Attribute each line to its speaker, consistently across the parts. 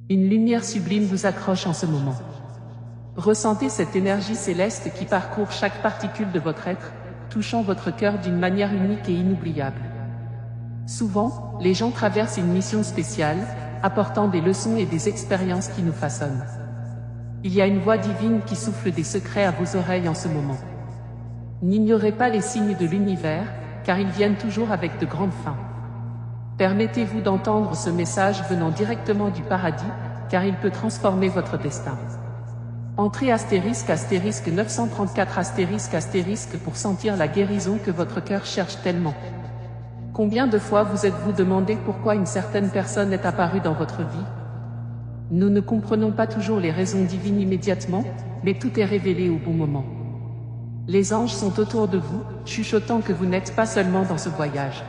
Speaker 1: Une lumière sublime vous accroche en ce moment. Ressentez cette énergie céleste qui parcourt chaque particule de votre être, touchant votre cœur d'une manière unique et inoubliable. Souvent, les gens traversent une mission spéciale, apportant des leçons et des expériences qui nous façonnent. Il y a une voix divine qui souffle des secrets à vos oreilles en ce moment. N'ignorez pas les signes de l'univers, car ils viennent toujours avec de grandes fins. Permettez-vous d'entendre ce message venant directement du paradis, car il peut transformer votre destin. Entrez astérisque 934 astérisque pour sentir la guérison que votre cœur cherche tellement. Combien de fois vous êtes-vous demandé pourquoi une certaine personne est apparue dans votre vie? Nous ne comprenons pas toujours les raisons divines immédiatement, mais tout est révélé au bon moment. Les anges sont autour de vous, chuchotant que vous n'êtes pas seulement dans ce voyage.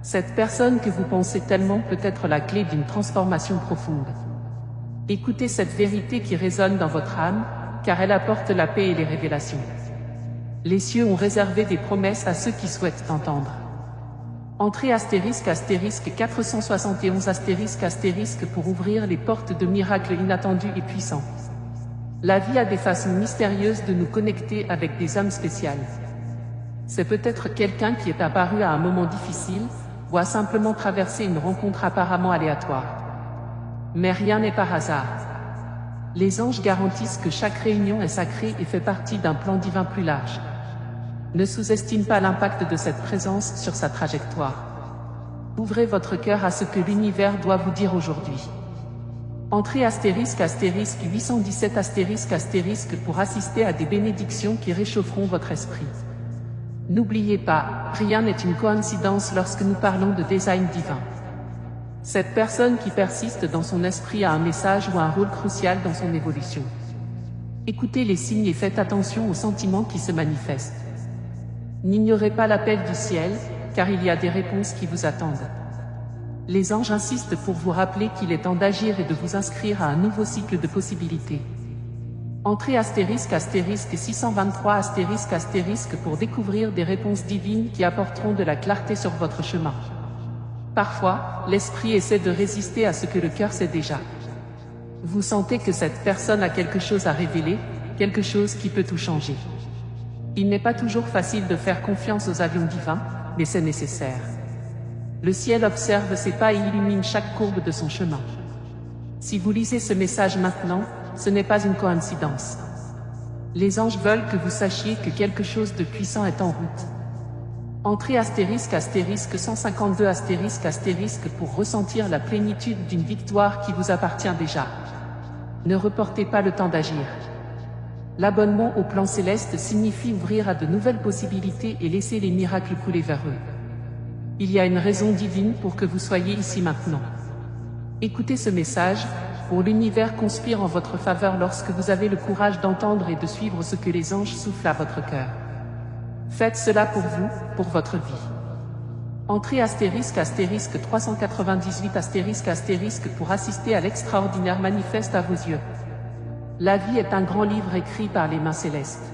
Speaker 1: Cette personne que vous pensez tellement peut être la clé d'une transformation profonde. Écoutez cette vérité qui résonne dans votre âme, car elle apporte la paix et les révélations. Les cieux ont réservé des promesses à ceux qui souhaitent entendre. Entrez astérisque 471 astérisque pour ouvrir les portes de miracles inattendus et puissants. La vie a des façons mystérieuses de nous connecter avec des âmes spéciales. C'est peut-être quelqu'un qui est apparu à un moment difficile, ou a simplement traversé une rencontre apparemment aléatoire. Mais rien n'est par hasard. Les anges garantissent que chaque réunion est sacrée et fait partie d'un plan divin plus large. Ne sous-estime pas l'impact de cette présence sur sa trajectoire. Ouvrez votre cœur à ce que l'univers doit vous dire aujourd'hui. Entrez astérisque 817 astérisque pour assister à des bénédictions qui réchaufferont votre esprit. N'oubliez pas, rien n'est une coïncidence lorsque nous parlons de design divin. Cette personne qui persiste dans son esprit a un message ou un rôle crucial dans son évolution. Écoutez les signes et faites attention aux sentiments qui se manifestent. N'ignorez pas l'appel du ciel, car il y a des réponses qui vous attendent. Les anges insistent pour vous rappeler qu'il est temps d'agir et de vous inscrire à un nouveau cycle de possibilités. Entrez astérisque 623 astérisque pour découvrir des réponses divines qui apporteront de la clarté sur votre chemin. Parfois, l'esprit essaie de résister à ce que le cœur sait déjà. Vous sentez que cette personne a quelque chose à révéler, quelque chose qui peut tout changer. Il n'est pas toujours facile de faire confiance aux avions divins, mais c'est nécessaire. Le ciel observe ses pas et illumine chaque courbe de son chemin. Si vous lisez ce message maintenant, ce n'est pas une coïncidence. Les anges veulent que vous sachiez que quelque chose de puissant est en route. Entrez astérisque 152 astérisque pour ressentir la plénitude d'une victoire qui vous appartient déjà. Ne reportez pas le temps d'agir. L'abonnement au plan céleste signifie ouvrir à de nouvelles possibilités et laisser les miracles couler vers eux. Il y a une raison divine pour que vous soyez ici maintenant. Écoutez ce message, pour l'univers conspire en votre faveur lorsque vous avez le courage d'entendre et de suivre ce que les anges soufflent à votre cœur. Faites cela pour vous, pour votre vie. Entrez astérisque 398 astérisque pour assister à l'extraordinaire manifeste à vos yeux. La vie est un grand livre écrit par les mains célestes.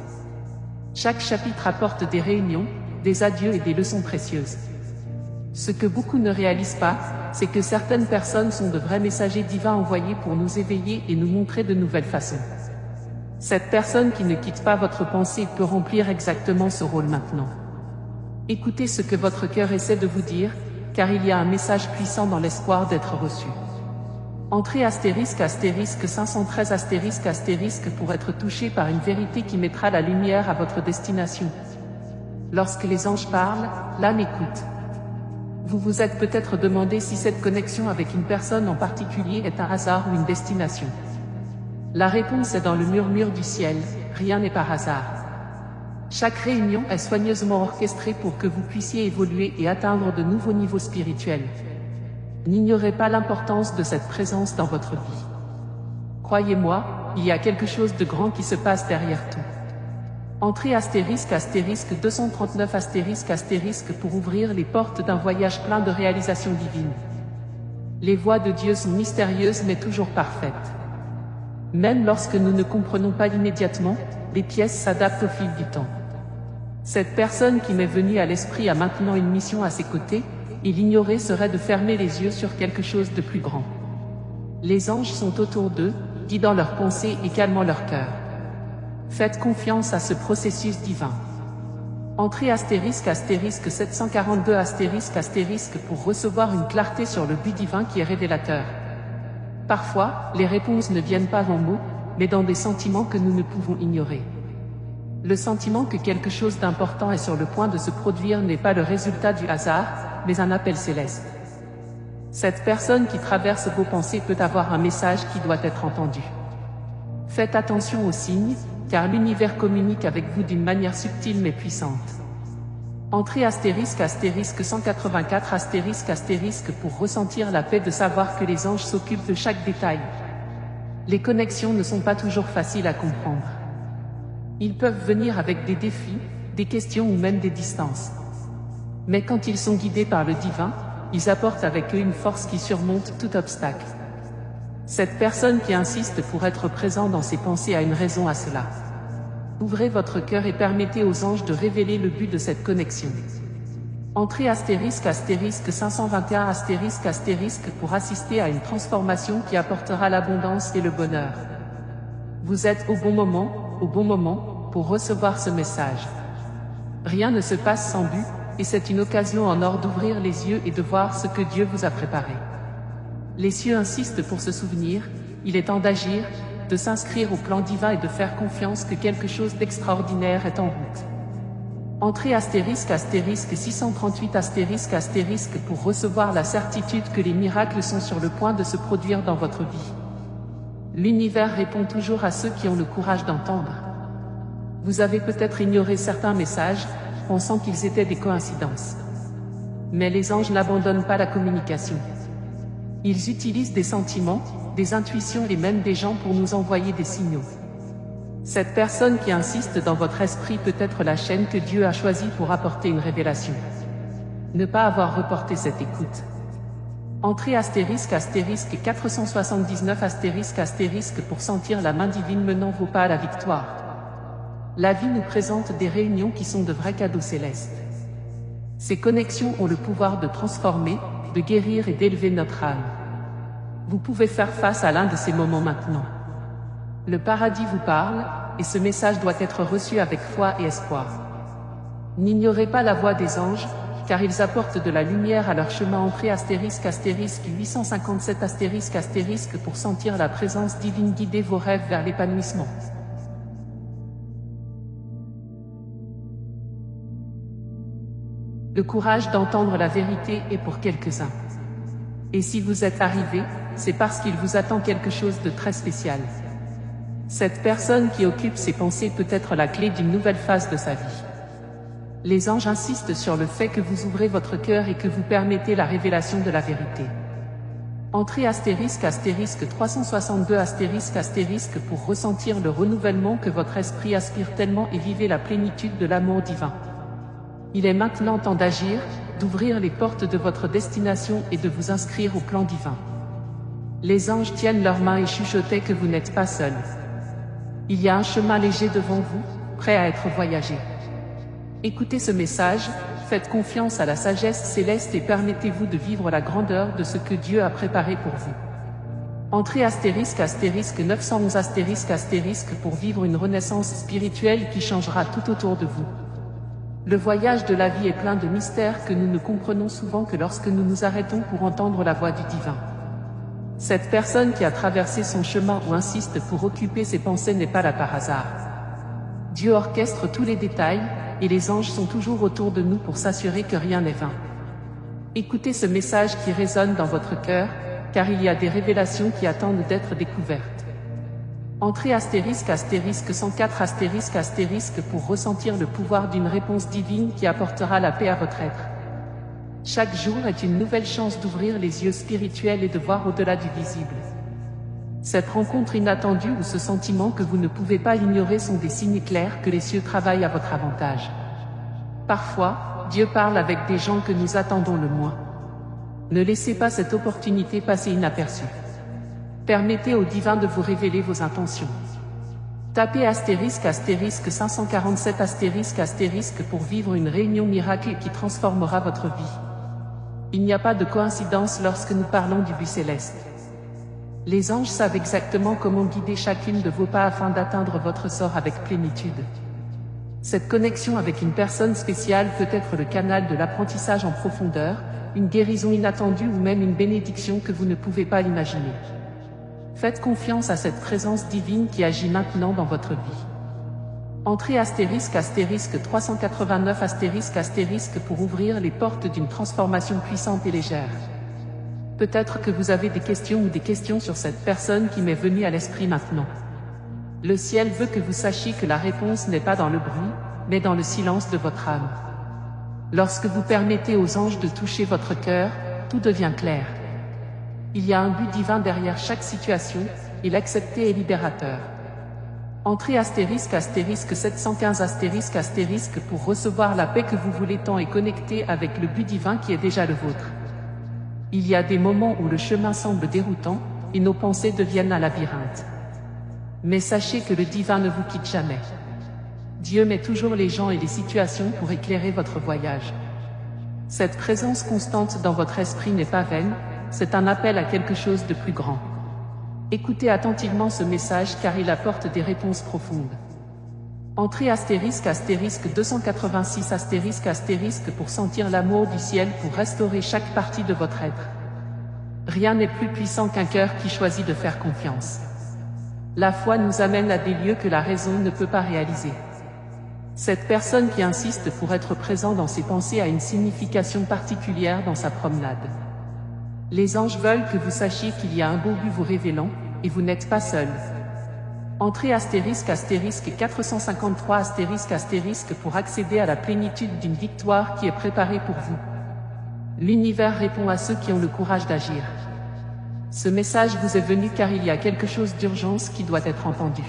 Speaker 1: Chaque chapitre apporte des réunions, des adieux et des leçons précieuses. Ce que beaucoup ne réalisent pas, c'est que certaines personnes sont de vrais messagers divins envoyés pour nous éveiller et nous montrer de nouvelles façons. Cette personne qui ne quitte pas votre pensée peut remplir exactement ce rôle maintenant. Écoutez ce que votre cœur essaie de vous dire, car il y a un message puissant dans l'espoir d'être reçu. Entrez astérisque 513 astérisque pour être touché par une vérité qui mettra la lumière à votre destination. Lorsque les anges parlent, l'âme écoute. Vous vous êtes peut-être demandé si cette connexion avec une personne en particulier est un hasard ou une destination. La réponse est dans le murmure du ciel, rien n'est par hasard. Chaque réunion est soigneusement orchestrée pour que vous puissiez évoluer et atteindre de nouveaux niveaux spirituels. N'ignorez pas l'importance de cette présence dans votre vie. Croyez-moi, il y a quelque chose de grand qui se passe derrière tout. Entrez astérisque 239 astérisque pour ouvrir les portes d'un voyage plein de réalisations divines. Les voies de Dieu sont mystérieuses mais toujours parfaites. Même lorsque nous ne comprenons pas immédiatement, les pièces s'adaptent au fil du temps. Cette personne qui m'est venue à l'esprit a maintenant une mission à ses côtés, et l'ignorer serait de fermer les yeux sur quelque chose de plus grand. Les anges sont autour d'eux, guidant leurs pensées et calmant leur cœur. Faites confiance à ce processus divin. Entrez astérisque 742 astérisque pour recevoir une clarté sur le but divin qui est révélateur. Parfois, les réponses ne viennent pas en mots, mais dans des sentiments que nous ne pouvons ignorer. Le sentiment que quelque chose d'important est sur le point de se produire n'est pas le résultat du hasard, mais un appel céleste. Cette personne qui traverse vos pensées peut avoir un message qui doit être entendu. Faites attention aux signes, car l'univers communique avec vous d'une manière subtile mais puissante. Entrez astérisque 184 pour ressentir la paix de savoir que les anges s'occupent de chaque détail. Les connexions ne sont pas toujours faciles à comprendre. Ils peuvent venir avec des défis, des questions ou même des distances. Mais quand ils sont guidés par le divin, ils apportent avec eux une force qui surmonte tout obstacle. Cette personne qui insiste pour être présent dans ses pensées a une raison à cela. Ouvrez votre cœur et permettez aux anges de révéler le but de cette connexion. Entrez astérisque 521 pour assister à une transformation qui apportera l'abondance et le bonheur. Vous êtes au bon moment, pour recevoir ce message. Rien ne se passe sans but, et c'est une occasion en or d'ouvrir les yeux et de voir ce que Dieu vous a préparé. Les cieux insistent pour se souvenir, il est temps d'agir, de s'inscrire au plan divin et de faire confiance que quelque chose d'extraordinaire est en route. Entrez astérisque 638 pour recevoir la certitude que les miracles sont sur le point de se produire dans votre vie. L'univers répond toujours à ceux qui ont le courage d'entendre. Vous avez peut-être ignoré certains messages, pensant qu'ils étaient des coïncidences. Mais les anges n'abandonnent pas la communication. Ils utilisent des sentiments, des intuitions et même des gens pour nous envoyer des signaux. Cette personne qui insiste dans votre esprit peut être la chaîne que Dieu a choisie pour apporter une révélation. Ne pas avoir reporté cette écoute. Entrez astérisque 479 pour sentir la main divine menant vos pas à la victoire. La vie nous présente des réunions qui sont de vrais cadeaux célestes. Ces connexions ont le pouvoir de transformer, de guérir et d'élever notre âme. Vous pouvez faire face à l'un de ces moments maintenant. Le paradis vous parle, et ce message doit être reçu avec foi et espoir. N'ignorez pas la voix des anges, car ils apportent de la lumière à leur chemin. Entrez astérisque 857 pour sentir la présence divine guider vos rêves vers l'épanouissement. Le courage d'entendre la vérité est pour quelques-uns. Et si vous êtes arrivé, c'est parce qu'il vous attend quelque chose de très spécial. Cette personne qui occupe ses pensées peut être la clé d'une nouvelle phase de sa vie. Les anges insistent sur le fait que vous ouvrez votre cœur et que vous permettez la révélation de la vérité. Entrez astérisque 362 pour ressentir le renouvellement que votre esprit aspire tellement et vivez la plénitude de l'amour divin. Il est maintenant temps d'agir, d'ouvrir les portes de votre destination et de vous inscrire au plan divin. Les anges tiennent leurs mains et chuchotaient que vous n'êtes pas seul. Il y a un chemin léger devant vous, prêt à être voyagé. Écoutez ce message, faites confiance à la sagesse céleste et permettez-vous de vivre la grandeur de ce que Dieu a préparé pour vous. Entrez astérisque 911 pour vivre une renaissance spirituelle qui changera tout autour de vous. Le voyage de la vie est plein de mystères que nous ne comprenons souvent que lorsque nous nous arrêtons pour entendre la voix du divin. Cette personne qui a traversé son chemin ou insiste pour occuper ses pensées n'est pas là par hasard. Dieu orchestre tous les détails, et les anges sont toujours autour de nous pour s'assurer que rien n'est vain. Écoutez ce message qui résonne dans votre cœur, car il y a des révélations qui attendent d'être découvertes. Entrez astérisque 104 pour ressentir le pouvoir d'une réponse divine qui apportera la paix à votre être. Chaque jour est une nouvelle chance d'ouvrir les yeux spirituels et de voir au-delà du visible. Cette rencontre inattendue ou ce sentiment que vous ne pouvez pas ignorer sont des signes clairs que les cieux travaillent à votre avantage. Parfois, Dieu parle avec des gens que nous attendons le moins. Ne laissez pas cette opportunité passer inaperçue. Permettez au divin de vous révéler vos intentions. Tapez astérisque 547 pour vivre une réunion miracle qui transformera votre vie. Il n'y a pas de coïncidence lorsque nous parlons du but céleste. Les anges savent exactement comment guider chacune de vos pas afin d'atteindre votre sort avec plénitude. Cette connexion avec une personne spéciale peut être le canal de l'apprentissage en profondeur, une guérison inattendue ou même une bénédiction que vous ne pouvez pas imaginer. Faites confiance à cette présence divine qui agit maintenant dans votre vie. Entrez *** 389 ** pour ouvrir les portes d'une transformation puissante et légère. Peut-être que vous avez des questions ou des questions sur cette personne qui m'est venue à l'esprit maintenant. Le ciel veut que vous sachiez que la réponse n'est pas dans le bruit, mais dans le silence de votre âme. Lorsque vous permettez aux anges de toucher votre cœur, tout devient clair. Il y a un but divin derrière chaque situation, et l'accepter est libérateur. Entrez ** 715 * pour recevoir la paix que vous voulez tant et connecter avec le but divin qui est déjà le vôtre. Il y a des moments où le chemin semble déroutant, et nos pensées deviennent un labyrinthe. Mais sachez que le divin ne vous quitte jamais. Dieu met toujours les gens et les situations pour éclairer votre voyage. Cette présence constante dans votre esprit n'est pas vaine, c'est un appel à quelque chose de plus grand. Écoutez attentivement ce message car il apporte des réponses profondes. Entrez ** 286 * pour sentir l'amour du ciel pour restaurer chaque partie de votre être. Rien n'est plus puissant qu'un cœur qui choisit de faire confiance. La foi nous amène à des lieux que la raison ne peut pas réaliser. Cette personne qui insiste pour être présent dans ses pensées a une signification particulière dans sa promenade. Les anges veulent que vous sachiez qu'il y a un beau but vous révélant, et vous n'êtes pas seul. Entrez ** 453 * pour accéder à la plénitude d'une victoire qui est préparée pour vous. L'univers répond à ceux qui ont le courage d'agir. Ce message vous est venu car il y a quelque chose d'urgence qui doit être entendu.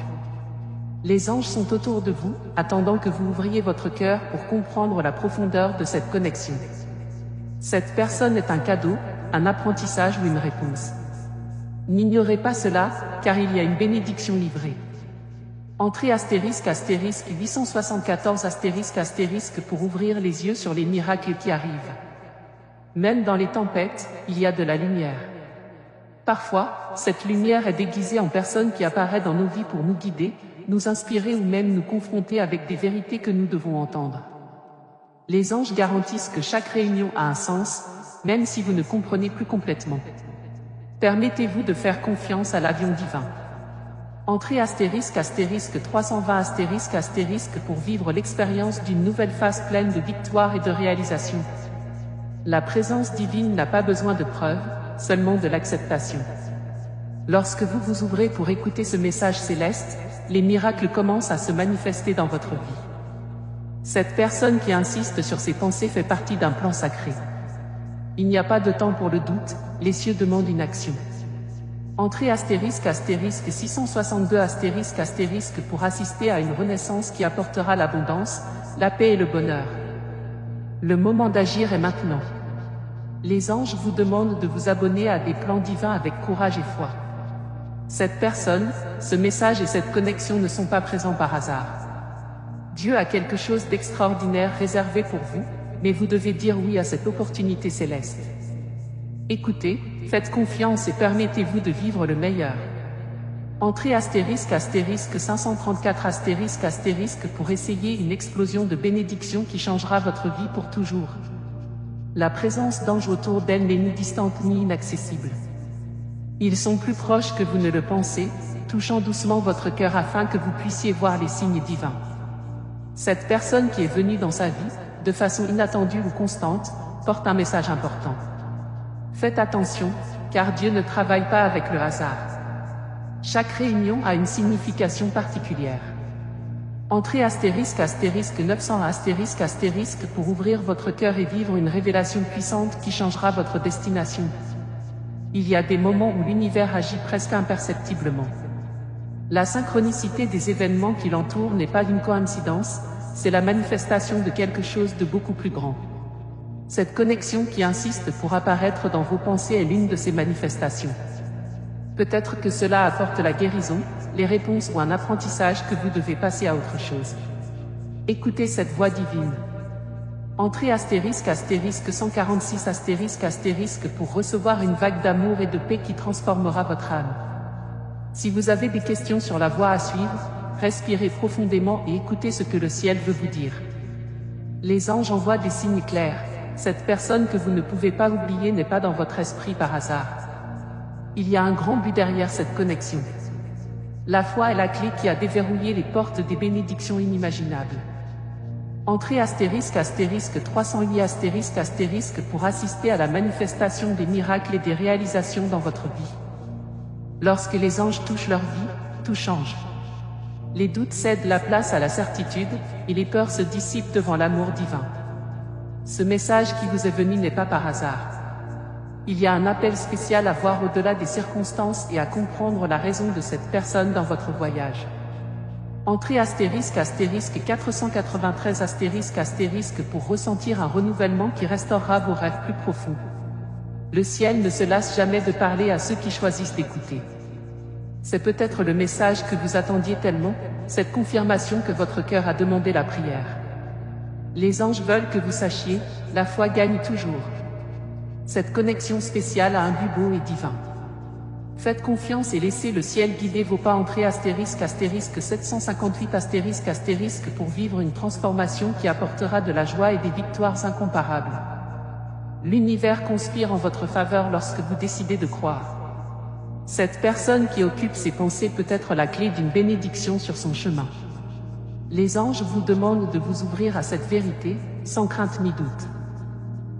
Speaker 1: Les anges sont autour de vous, attendant que vous ouvriez votre cœur pour comprendre la profondeur de cette connexion. Cette personne est un cadeau, un apprentissage ou une réponse. N'ignorez pas cela, car il y a une bénédiction livrée. Entrez ** 874 * pour ouvrir les yeux sur les miracles qui arrivent. Même dans les tempêtes, il y a de la lumière. Parfois, cette lumière est déguisée en personne qui apparaît dans nos vies pour nous guider, nous inspirer ou même nous confronter avec des vérités que nous devons entendre. Les anges garantissent que chaque réunion a un sens, même si vous ne comprenez plus complètement. Permettez-vous de faire confiance à l'avion divin. Entrez ** 320 * pour vivre l'expérience d'une nouvelle phase pleine de victoire et de réalisation. La présence divine n'a pas besoin de preuves, seulement de l'acceptation. Lorsque vous vous ouvrez pour écouter ce message céleste, les miracles commencent à se manifester dans votre vie. Cette personne qui insiste sur ses pensées fait partie d'un plan sacré. Il n'y a pas de temps pour le doute, les cieux demandent une action. Entrez ** 662 * pour assister à une renaissance qui apportera l'abondance, la paix et le bonheur. Le moment d'agir est maintenant. Les anges vous demandent de vous abonner à des plans divins avec courage et foi. Cette personne, ce message et cette connexion ne sont pas présents par hasard. Dieu a quelque chose d'extraordinaire réservé pour vous, mais vous devez dire oui à cette opportunité céleste. Écoutez, faites confiance et permettez-vous de vivre le meilleur. Entrez ** 534 * pour essayer une explosion de bénédiction qui changera votre vie pour toujours. La présence d'anges autour d'elle n'est ni distante ni inaccessible. Ils sont plus proches que vous ne le pensez, touchant doucement votre cœur afin que vous puissiez voir les signes divins. Cette personne qui est venue dans sa vie, de façon inattendue ou constante, porte un message important. Faites attention, car Dieu ne travaille pas avec le hasard. Chaque réunion a une signification particulière. Entrez ** 900 * pour ouvrir votre cœur et vivre une révélation puissante qui changera votre destination. Il y a des moments où l'univers agit presque imperceptiblement. La synchronicité des événements qui l'entourent n'est pas une coïncidence, c'est la manifestation de quelque chose de beaucoup plus grand. Cette connexion qui insiste pour apparaître dans vos pensées est l'une de ces manifestations. Peut-être que cela apporte la guérison, les réponses ou un apprentissage que vous devez passer à autre chose. Écoutez cette voix divine. Entrez astérisque 146 pour recevoir une vague d'amour et de paix qui transformera votre âme. Si vous avez des questions sur la voie à suivre, respirez profondément et écoutez ce que le ciel veut vous dire. Les anges envoient des signes clairs. Cette personne que vous ne pouvez pas oublier n'est pas dans votre esprit par hasard. Il y a un grand but derrière cette connexion. La foi est la clé qui a déverrouillé les portes des bénédictions inimaginables. Entrez astérisque 308 pour assister à la manifestation des miracles et des réalisations dans votre vie. Lorsque les anges touchent leur vie, tout change. Les doutes cèdent la place à la certitude, et les peurs se dissipent devant l'amour divin. Ce message qui vous est venu n'est pas par hasard. Il y a un appel spécial à voir au-delà des circonstances et à comprendre la raison de cette personne dans votre voyage. Entrez astérisque 493 pour ressentir un renouvellement qui restaurera vos rêves plus profonds. Le ciel ne se lasse jamais de parler à ceux qui choisissent d'écouter. C'est peut-être le message que vous attendiez tellement, cette confirmation que votre cœur a demandé la prière. Les anges veulent que vous sachiez, la foi gagne toujours. Cette connexion spéciale a un but beau et divin. Faites confiance et laissez le ciel guider vos pas. Entrez astérisque 758 pour vivre une transformation qui apportera de la joie et des victoires incomparables. L'univers conspire en votre faveur lorsque vous décidez de croire. Cette personne qui occupe ses pensées peut être la clé d'une bénédiction sur son chemin. Les anges vous demandent de vous ouvrir à cette vérité, sans crainte ni doute.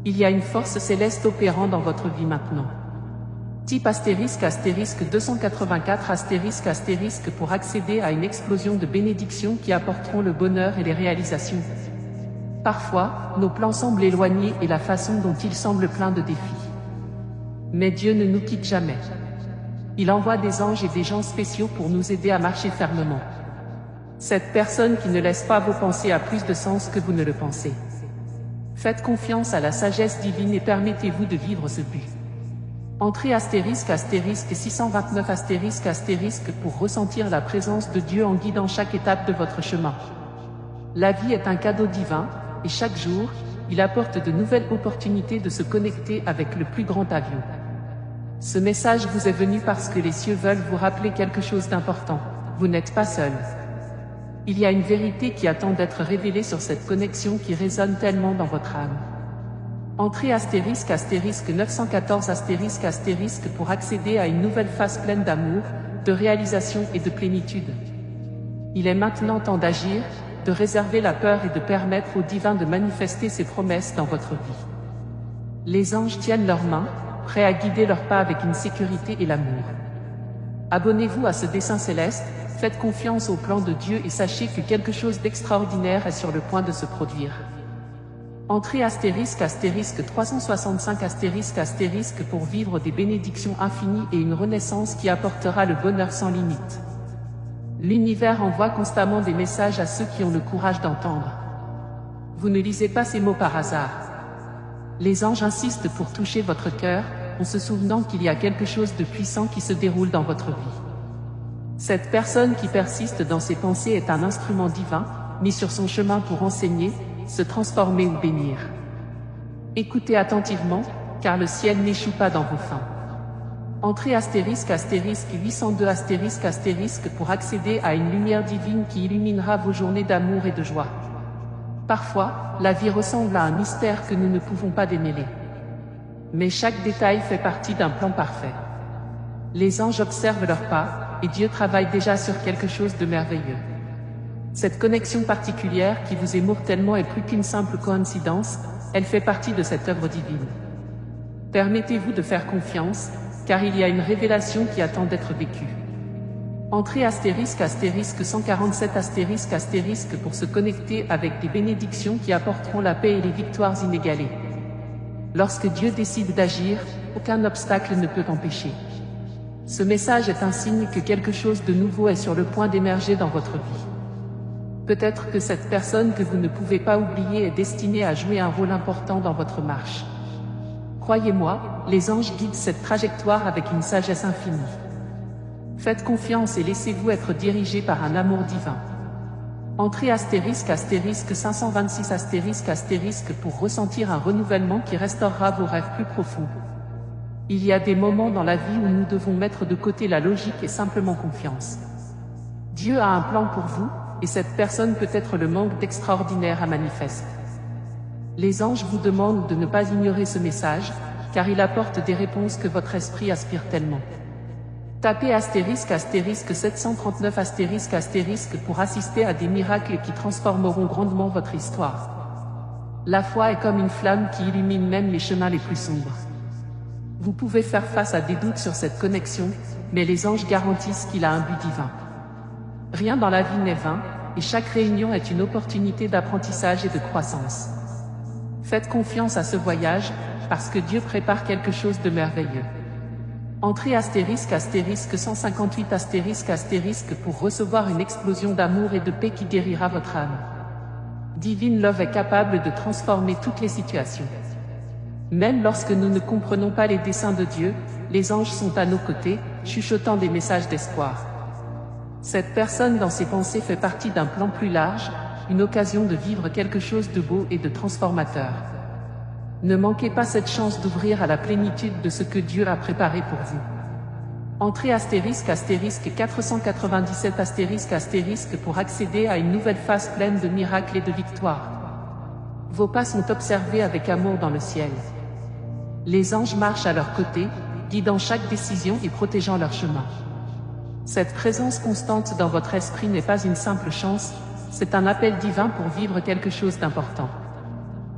Speaker 1: Il y a une force céleste opérant dans votre vie maintenant. Type astérisque 284 pour accéder à une explosion de bénédictions qui apporteront le bonheur et les réalisations. Parfois, nos plans semblent éloignés et la façon dont ils semblent pleins de défis. Mais Dieu ne nous quitte jamais. Il envoie des anges et des gens spéciaux pour nous aider à marcher fermement. Cette personne qui ne laisse pas vos pensées a plus de sens que vous ne le pensez. Faites confiance à la sagesse divine et permettez-vous de vivre ce but. Entrez astérisque 629 pour ressentir la présence de Dieu en guidant chaque étape de votre chemin. La vie est un cadeau divin, et chaque jour, il apporte de nouvelles opportunités de se connecter avec le plus grand avion. Ce message vous est venu parce que les cieux veulent vous rappeler quelque chose d'important. Vous n'êtes pas seul. Il y a une vérité qui attend d'être révélée sur cette connexion qui résonne tellement dans votre âme. Entrez astérisque 914 pour accéder à une nouvelle phase pleine d'amour, de réalisation et de plénitude. Il est maintenant temps d'agir, de réserver la peur et de permettre au divin de manifester ses promesses dans votre vie. Les anges tiennent leurs mains, prêts à guider leurs pas avec une sécurité et l'amour. Abonnez-vous à ce dessein céleste, faites confiance au plan de Dieu et sachez que quelque chose d'extraordinaire est sur le point de se produire. Entrez astérisque 365 pour vivre des bénédictions infinies et une renaissance qui apportera le bonheur sans limite. L'univers envoie constamment des messages à ceux qui ont le courage d'entendre. Vous ne lisez pas ces mots par hasard. Les anges insistent pour toucher votre cœur, en se souvenant qu'il y a quelque chose de puissant qui se déroule dans votre vie. Cette personne qui persiste dans ses pensées est un instrument divin, mis sur son chemin pour enseigner, se transformer ou bénir. Écoutez attentivement, car le ciel n'échoue pas dans vos fins. Entrez astérisque 802 pour accéder à une lumière divine qui illuminera vos journées d'amour et de joie. Parfois, la vie ressemble à un mystère que nous ne pouvons pas démêler. Mais chaque détail fait partie d'un plan parfait. Les anges observent leurs pas, et Dieu travaille déjà sur quelque chose de merveilleux. Cette connexion particulière qui vous émeut tellement est plus qu'une simple coïncidence, elle fait partie de cette œuvre divine. Permettez-vous de faire confiance, car il y a une révélation qui attend d'être vécue. Entrez astérisque 147 pour se connecter avec des bénédictions qui apporteront la paix et les victoires inégalées. Lorsque Dieu décide d'agir, aucun obstacle ne peut empêcher. Ce message est un signe que quelque chose de nouveau est sur le point d'émerger dans votre vie. Peut-être que cette personne que vous ne pouvez pas oublier est destinée à jouer un rôle important dans votre marche. Croyez-moi, les anges guident cette trajectoire avec une sagesse infinie. Faites confiance et laissez-vous être dirigé par un amour divin. Entrez astérisque 526 astérisque pour ressentir un renouvellement qui restaurera vos rêves plus profonds. Il y a des moments dans la vie où nous devons mettre de côté la logique et simplement confiance. Dieu a un plan pour vous, et cette personne peut être le manque d'extraordinaire à manifester. Les anges vous demandent de ne pas ignorer ce message, car il apporte des réponses que votre esprit aspire tellement. Tapez astérisque 739 astérisque pour assister à des miracles qui transformeront grandement votre histoire. La foi est comme une flamme qui illumine même les chemins les plus sombres. Vous pouvez faire face à des doutes sur cette connexion, mais les anges garantissent qu'il a un but divin. Rien dans la vie n'est vain, et chaque réunion est une opportunité d'apprentissage et de croissance. Faites confiance à ce voyage, parce que Dieu prépare quelque chose de merveilleux. Entrez astérisque 158 astérisque pour recevoir une explosion d'amour et de paix qui guérira votre âme. Divine Love est capable de transformer toutes les situations. Même lorsque nous ne comprenons pas les desseins de Dieu, les anges sont à nos côtés, chuchotant des messages d'espoir. Cette personne dans ses pensées fait partie d'un plan plus large, une occasion de vivre quelque chose de beau et de transformateur. Ne manquez pas cette chance d'ouvrir à la plénitude de ce que Dieu a préparé pour vous. Entrez astérisque 497 astérisque pour accéder à une nouvelle phase pleine de miracles et de victoires. Vos pas sont observés avec amour dans le ciel. Les anges marchent à leur côté, guidant chaque décision et protégeant leur chemin. Cette présence constante dans votre esprit n'est pas une simple chance, c'est un appel divin pour vivre quelque chose d'important.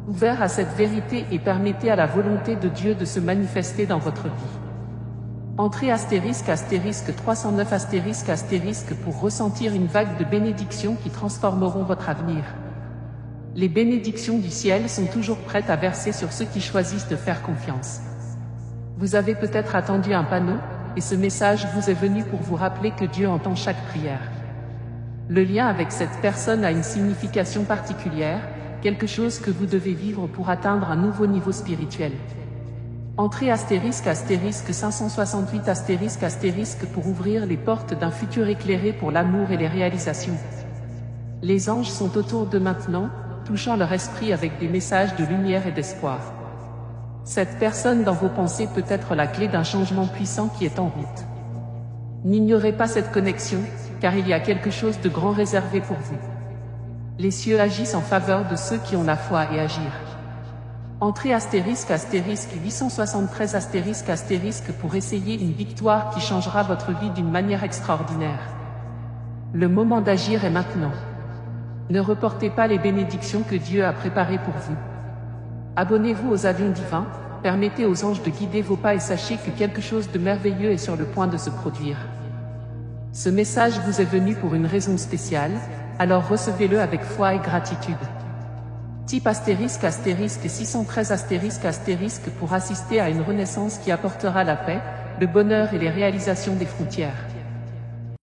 Speaker 1: Ouvert à cette vérité et permettez à la volonté de Dieu de se manifester dans votre vie. Entrez astérisque 309 astérisque pour ressentir une vague de bénédictions qui transformeront votre avenir. Les bénédictions du ciel sont toujours prêtes à verser sur ceux qui choisissent de faire confiance. Vous avez peut-être attendu un panneau, et ce message vous est venu pour vous rappeler que Dieu entend chaque prière. Le lien avec cette personne a une signification particulière, quelque chose que vous devez vivre pour atteindre un nouveau niveau spirituel. Entrez astérisque 568 astérisque pour ouvrir les portes d'un futur éclairé pour l'amour et les réalisations. Les anges sont autour de maintenant, touchant leur esprit avec des messages de lumière et d'espoir. Cette personne dans vos pensées peut être la clé d'un changement puissant qui est en route. N'ignorez pas cette connexion, car il y a quelque chose de grand réservé pour vous. Les cieux agissent en faveur de ceux qui ont la foi et agir. Entrez astérisque 873 astérisque pour essayer une victoire qui changera votre vie d'une manière extraordinaire. Le moment d'agir est maintenant. Ne reportez pas les bénédictions que Dieu a préparées pour vous. Abonnez-vous aux avions divins, permettez aux anges de guider vos pas et sachez que quelque chose de merveilleux est sur le point de se produire. Ce message vous est venu pour une raison spéciale, alors recevez-le avec foi et gratitude. Type astérisque 613 astérisque pour assister à une renaissance qui apportera la paix, le bonheur et les réalisations des frontières.